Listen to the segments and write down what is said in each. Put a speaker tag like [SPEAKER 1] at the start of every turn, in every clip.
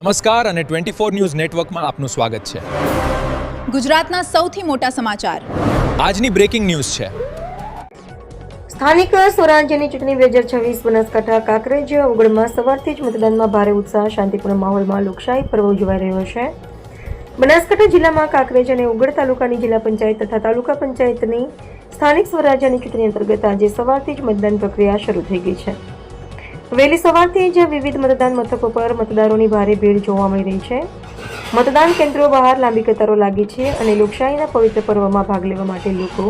[SPEAKER 1] નમસ્કાર અને 24 ન્યૂઝ નેટવર્કમાં આપનું સ્વાગત છે।
[SPEAKER 2] ગુજરાતના સૌથી મોટા સમાચાર
[SPEAKER 1] આજની બ્રેકિંગ ન્યૂઝ છે।
[SPEAKER 3] સ્થાનિક સ્વરાજ્યની ચૂંટણી 2026 બનાસકાંઠા કાંકરેજ ઉગડમાં સવારથી જ મતદાનમાં ભારે ઉત્સાહ, શાંતિપૂર્ણ માહોલમાં લોકશાહી પર્વ ઉજવાઈ રહ્યો છે। બનાસકાંઠા જિલ્લામાં કાંકરેજ અને ઉગડ તાલુકાની જિલ્લા પંચાયત તથા તાલુકા પંચાયતની સ્થાનિક સ્વરાજ્યની ચૂંટણી અંતર્ગત આજે સવારથી જ મતદાન પ્રક્રિયા શરૂ થઈ ગઈ છે। વહેલી સવારથી જ વિવિધ મતદાન મથકો પર મતદારોની ભારે ભીડ જોવા મળી રહી છે। મતદાન કેન્દ્રો બહાર લાંબી કતારો લાગી છે અને લોકશાહીના પવિત્ર પર્વમાં ભાગ લેવા માટે લોકો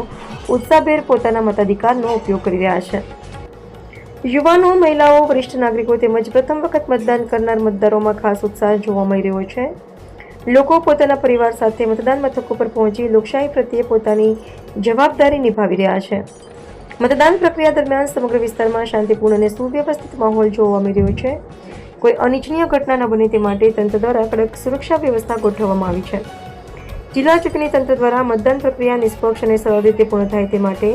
[SPEAKER 3] ઉત્સાહભેર પોતાના મતાધિકારનો ઉપયોગ કરી રહ્યા છે। યુવાનો, મહિલાઓ, વરિષ્ઠ નાગરિકો તેમજ પ્રથમ વખત મતદાન કરનાર મતદારોમાં ખાસ ઉત્સાહ જોવા મળી રહ્યો છે। લોકો પોતાના પરિવાર સાથે મતદાન મથકો પર પહોંચી લોકશાહી પ્રત્યે પોતાની જવાબદારી નિભાવી રહ્યા છે। મતદાન પ્રક્રિયા દરમિયાન સમગ્ર વિસ્તારમાં શાંતિપૂર્ણ અને સુવ્યવસ્થિત માહોલ જોવા મળી રહ્યો છે। કોઈ અનિચ્છનીય ઘટના ન બને તે માટે તંત્ર દ્વારા કડક સુરક્ષા વ્યવસ્થા ગોઠવવામાં આવી છે। જિલ્લા ચૂંટણી તંત્ર દ્વારા મતદાન પ્રક્રિયા નિષ્પક્ષ અને સરળ રીતે પૂર્ણ થાય તે માટે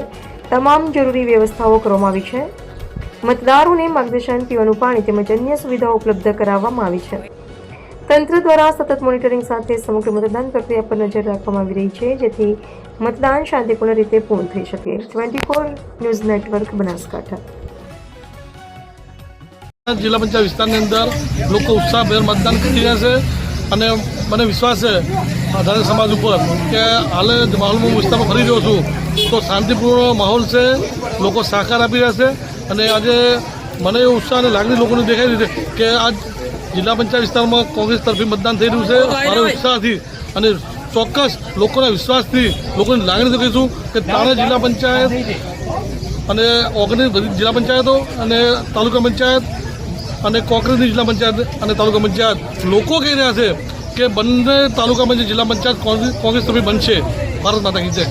[SPEAKER 3] તમામ જરૂરી વ્યવસ્થાઓ કરવામાં આવી છે। મતદારોને માર્ગદર્શન, પીવાનું પાણી તેમજ અન્ય સુવિધાઓ ઉપલબ્ધ કરાવવામાં આવી છે। તંત્ર દ્વારા સતત મોનિટરિંગ સાથે સમગ્ર મતદાન પ્રક્રિયા પર નજર રાખવામાં આવી રહી છે, જેથી મતદાન શાંતિપૂર્ણ રીતે પૂર્ણ થઈ શકે। 24 ન્યૂઝ નેટવર્ક બનાસકાંઠા।
[SPEAKER 4] જિલ્લા પંચાયત વિસ્તારની અંદર લોકો ઉત્સાહભેર મતદાન કરી રહ્યા છે અને મને વિશ્વાસ છે આધાર સમાજ ઉપર કે હાલ માહોલમાં હું વિસ્તારમાં ફરી રહ્યો છું તો શાંતિપૂર્ણ માહોલ છે, લોકો સહકાર આપી રહ્યા છે અને આજે મને એ ઉત્સાહ અને લાગણી લોકોને દેખાઈ રહી છે કે આજ જિલ્લા પંચાયત વિસ્તારમાં કોંગ્રેસ તરફી મતદાન થઈ રહ્યું છે। મારા ઉત્સાહથી અને ચોક્કસ લોકોના વિશ્વાસથી લોકોની લાગણી કહીશું કે તાણે જિલ્લા પંચાયત અને 19 જિલ્લા પંચાયતો અને તાલુકા પંચાયત અને કોંગ્રેસની જિલ્લા પંચાયત અને તાલુકા પંચાયત લોકો કહી રહ્યા છે કે બંને તાલુકા પંચાયત જિલ્લા પંચાયત કોંગ્રેસ તરફી બનશે। ભારત માતા કી જય।